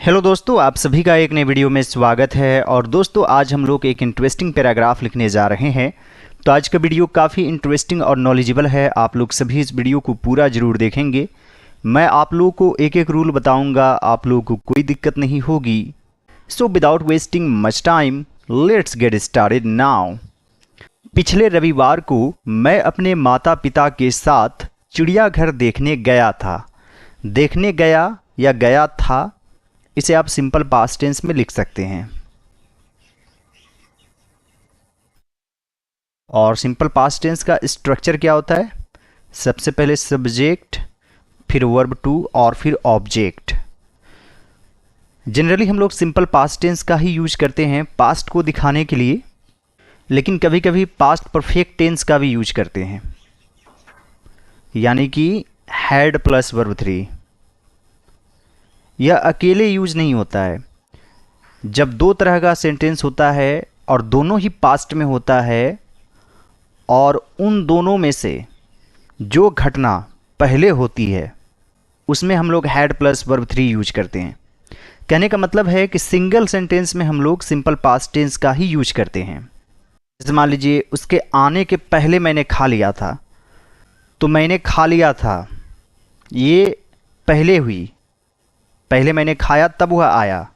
Hello दोस्तों, आप सभी का एक नए वीडियो में स्वागत है। और दोस्तों, आज हम लोग एक इंटरेस्टिंग पैराग्राफ लिखने जा रहे हैं। तो आज का वीडियो काफ़ी इंटरेस्टिंग और नॉलेजेबल है। आप लोग सभी इस वीडियो को पूरा ज़रूर देखेंगे। मैं आप लोगों को एक एक रूल बताऊंगा, आप लोगों को कोई दिक्कत नहीं होगी। So without wasting much time, let's get started now. पिछले रविवार को मैं अपने माता पिता के साथ चिड़ियाघर देखने गया था। देखने गया या गया था, इसे आप सिंपल पास्ट टेंस में लिख सकते हैं। और सिंपल पास्ट टेंस का स्ट्रक्चर क्या होता है? सबसे पहले सब्जेक्ट, फिर वर्ब टू और फिर ऑब्जेक्ट। जनरली हम लोग सिंपल पास्ट टेंस का ही यूज करते हैं पास्ट को दिखाने के लिए, लेकिन कभी कभी पास्ट परफेक्ट टेंस का भी यूज करते हैं, यानी कि हैड प्लस वर्ब थ्री। यह अकेले यूज नहीं होता है। जब दो तरह का सेंटेंस होता है और दोनों ही पास्ट में होता है, और उन दोनों में से जो घटना पहले होती है उसमें हम लोग had plus verb three use करते हैं। कहने का मतलब है कि सिंगल सेंटेंस में हम लोग सिंपल पास्ट टेंस का ही यूज करते हैं। जैसे मान लीजिए, उसके आने के पहले मैंने खा लिया था, तो मैंने खा लिया था ये पहले हुई। पहले मैंने खाया तब वह आया,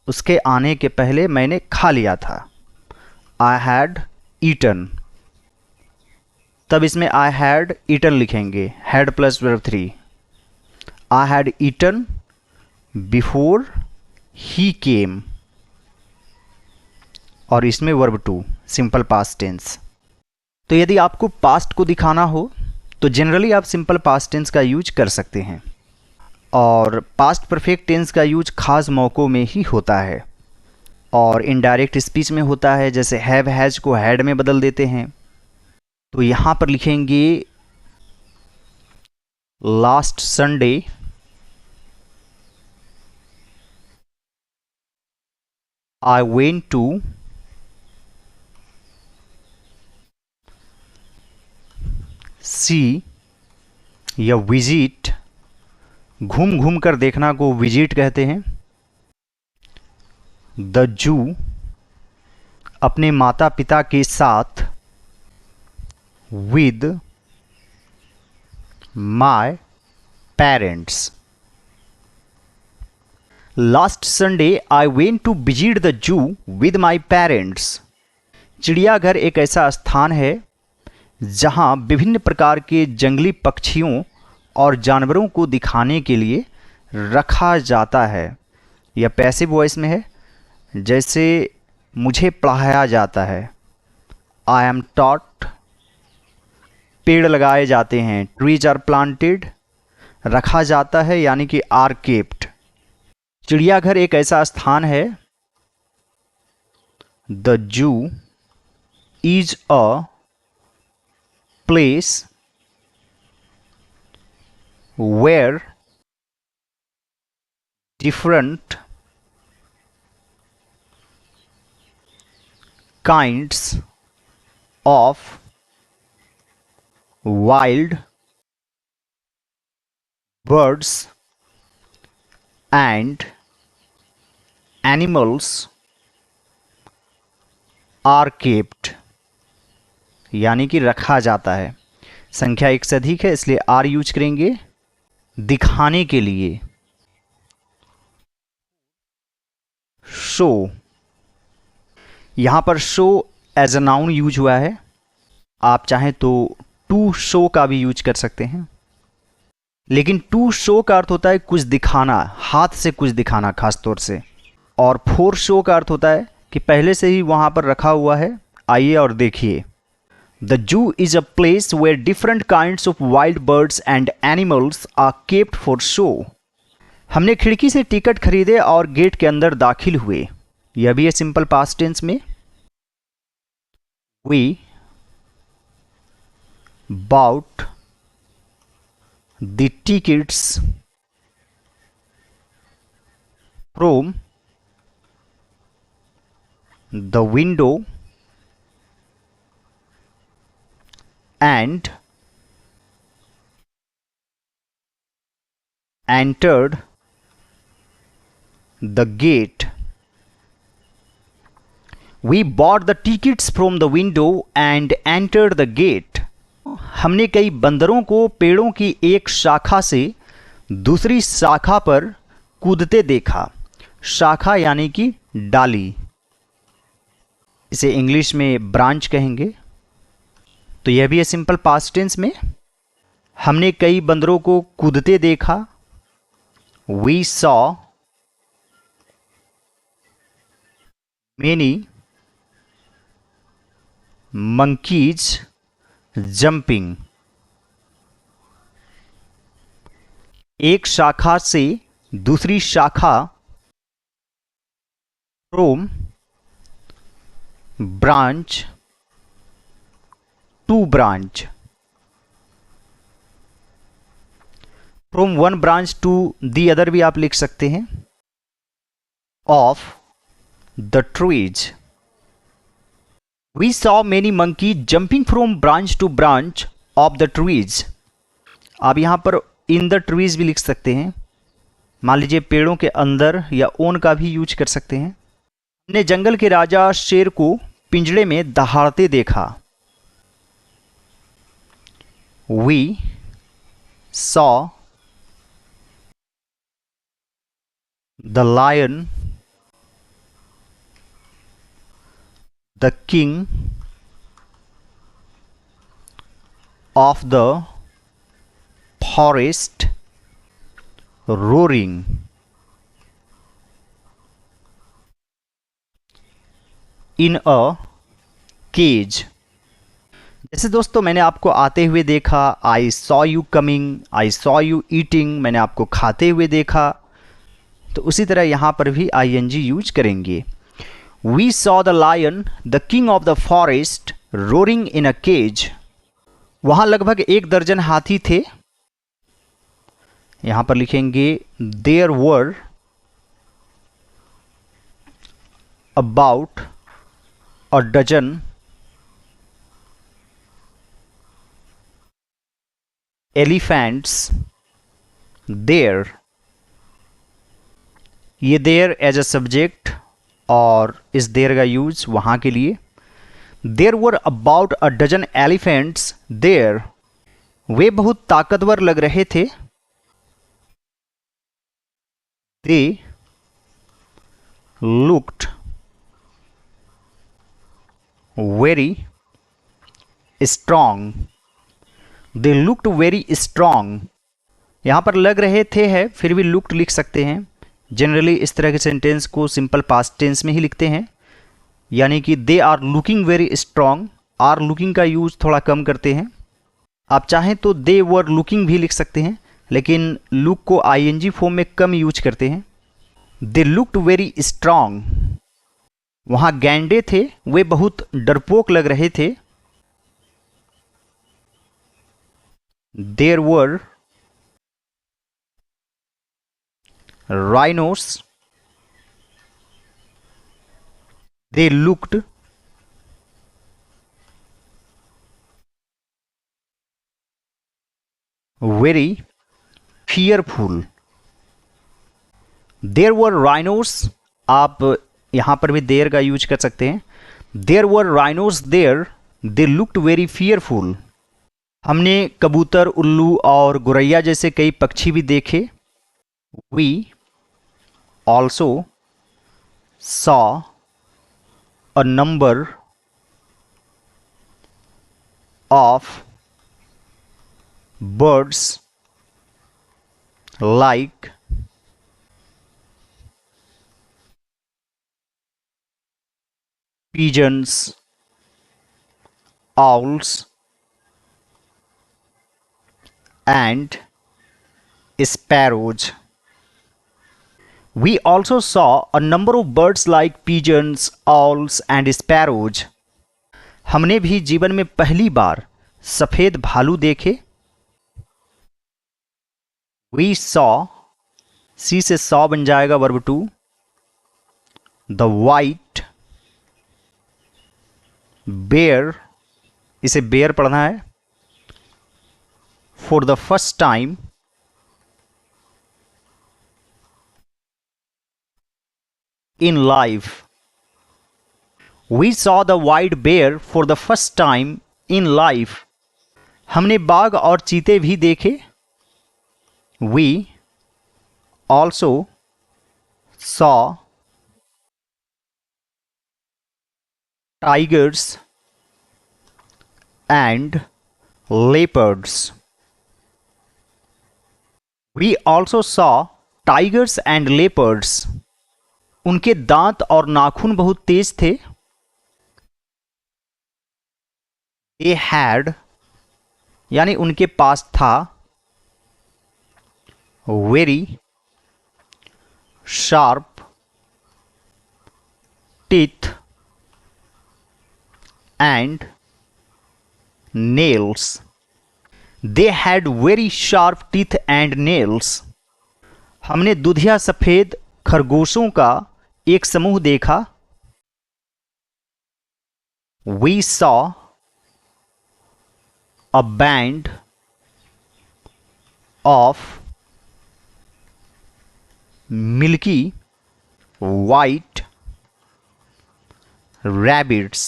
उसके आने के पहले मैंने खा लिया था। आई हैड ईटन, तब इसमें आई हैड ईटन लिखेंगे, had plus verb three. I had eaten before he came, और इसमें verb two, simple past tense. तो यदि आपको पास्ट को दिखाना हो तो जनरली आप सिंपल पास्ट टेंस का यूज कर सकते हैं, और पास्ट परफेक्ट टेंस का यूज खास मौक़ों में ही होता है और इनडायरेक्ट स्पीच में होता है। जैसे हैव हैज को हैड में बदल देते हैं। तो यहाँ पर लिखेंगे last Sunday I went to see या विजिट, घूम घूम कर देखना को विजिट कहते हैं। द जू, अपने माता पिता के साथ। With my parents. Last Sunday I went to visit the zoo with my parents. चिड़ियाघर एक ऐसा स्थान है जहां विभिन्न प्रकार के जंगली पक्षियों और जानवरों को दिखाने के लिए रखा जाता है। यह पैसिव वॉइस में है, जैसे मुझे पढ़ाया जाता है, आई एम टॉट। पेड़ लगाए जाते हैं, ट्रीज आर प्लांटेड। रखा जाता है यानी कि आर केप्ट। चिड़ियाघर एक ऐसा स्थान है, the zoo is a place where different kinds of wild birds and animals are kept, यानी कि रखा जाता है। संख्या एक से अधिक है, इसलिए आर यूज करेंगे दिखाने के लिए। शो, यहां पर show as a noun use हुआ है। आप चाहें तो टू शो का भी यूज कर सकते हैं, लेकिन टू शो का अर्थ होता है कुछ दिखाना, हाथ से कुछ दिखाना खास तौर से। और फोर शो का अर्थ होता है कि पहले से ही वहां पर रखा हुआ है, आइए और देखिए। The zoo is a place where different kinds of wild birds and animals are kept for show. हमने खिड़की से टिकट खरीदे और गेट के अंदर दाखिल हुए। यह भी है सिंपल पास्ट टेंस में। We bought the tickets from the window and entered the gate. We bought the tickets from the window and entered the gate. हमने कई बंदरों को पेड़ों की एक शाखा से दूसरी शाखा पर कूदते देखा। शाखा यानी कि डाली, इसे इंग्लिश में ब्रांच कहेंगे। तो यह भी है सिंपल पास्ट टेंस में। हमने कई बंदरों को कूदते देखा। We saw many monkeys jumping. एक शाखा से दूसरी शाखा, from branch to branch. From one branch to the other भी आप लिख सकते हैं। Of the trees. We saw many monkey jumping from branch to branch of the trees. आप यहां पर इन द ट्रीज भी लिख सकते हैं। मान लीजिए पेड़ों के अंदर या ओन का भी यूज कर सकते हैं। हमने जंगल के राजा शेर को पिंजड़े में दहाड़ते देखा। We saw the lion the king of the forest roaring. In a cage. जैसे दोस्तों मैंने आपको आते हुए देखा, I saw you coming, I saw you eating, मैंने आपको खाते हुए देखा। तो उसी तरह यहां पर भी ING यूज करेंगे। We saw the lion the king of the forest roaring in a cage. वहां लगभग 1 दर्जन हाथी थे। यहां पर लिखेंगे there were about a dozen elephants there. ये देयर एज अ सब्जेक्ट और इस देयर का यूज वहां के लिए। There were about a dozen elephants there. वे बहुत ताकतवर लग रहे थे। They looked very strong. They looked very strong. यहां पर लग रहे थे है, फिर भी लुक्ड लिख सकते हैं। जनरली इस तरह के सेंटेंस को सिंपल पास्ट टेंस में ही लिखते हैं, यानी कि they are looking very strong. Are looking का यूज थोड़ा कम करते हैं। आप चाहें तो दे वर लुकिंग भी लिख सकते हैं, लेकिन लुक को ING फॉर्म में कम यूज करते हैं। They looked very strong. वहां गैंडे थे, वे बहुत डरपोक लग रहे थे। There were rhinos. They looked very fearful. There were rhinos. आप यहां पर भी देर का यूज कर सकते हैं। There were rhinos there. They looked very fearful. हमने कबूतर, उल्लू और गुरैया जैसे कई पक्षी भी देखे। We also saw a number of birds like pigeons, owls, and sparrows. We also saw a number of birds like pigeons, owls, and sparrows. हमने भी जीवन में पहली बार सफेद भालू देखे। We saw, सी से saw बन जाएगा verb two. The white bear, इसे bear पढ़ना है। For the first time in life. We saw the white bear for the first time in life. हमने बाघ और चीते भी देखे. We also saw tigers and leopards. We also saw tigers and leopards. उनके दांत और नाखून बहुत तेज थे. They had यानी उनके पास था very sharp teeth and nails. They had very sharp teeth and nails. हमने दुधिया सफेद खरगोशों का एक समूह देखा. We saw a band of milky white rabbits.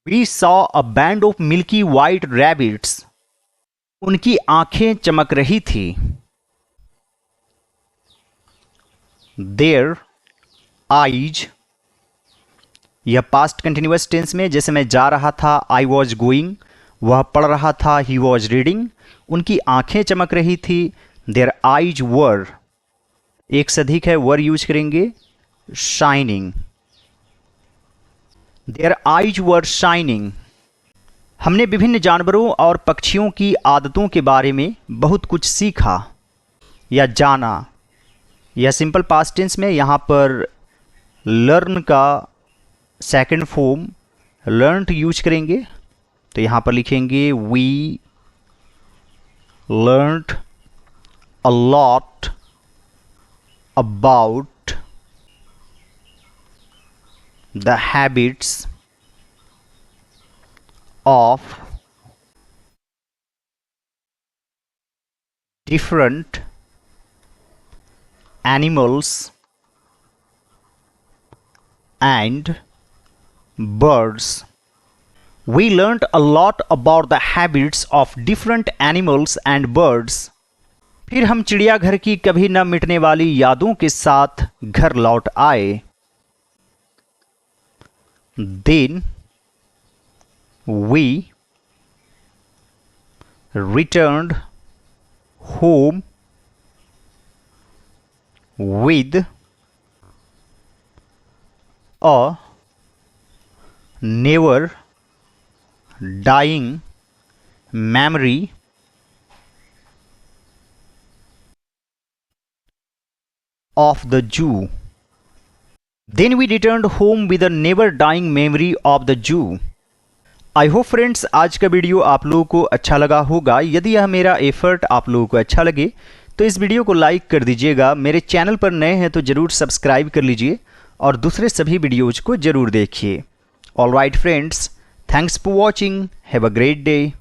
We saw a band of milky white rabbits. उनकी आंखें चमक रही थी. Their eyes, यह पास्ट कंटिन्यूअस टेंस में जैसे मैं जा रहा था आई वॉज गोइंग, वह पढ़ रहा था ही वॉज रीडिंग. उनकी आंखें चमक रही थी. देयर आईज वर, एक से अधिक है वर यूज करेंगे, shining. Their eyes were shining. हमने विभिन्न जानवरों और पक्षियों की आदतों के बारे में बहुत कुछ सीखा या जाना. यह सिंपल पास्ट टेंस में यहाँ पर लर्न का सेकंड फॉर्म लर्नड यूज करेंगे. तो यहाँ पर लिखेंगे we learned a lot about the habits of different animals and birds. We learned a lot about the habits of different animals and birds. फिर हम चिड़ियाघर की कभी न मिटने वाली यादों के साथ घर लौट आए. Then we returned home with a never dying memory of the zoo. Then we returned home with a never dying memory of the zoo. I hope friends आज का वीडियो आप लोगों को अच्छा लगा होगा. यदि यह मेरा एफर्ट आप लोगों को अच्छा लगे तो इस वीडियो को लाइक कर दीजिएगा. मेरे चैनल पर नए हैं तो ज़रूर सब्सक्राइब कर लीजिए और दूसरे सभी वीडियोज़ को ज़रूर देखिए. All right friends, thanks for watching. Have a great day.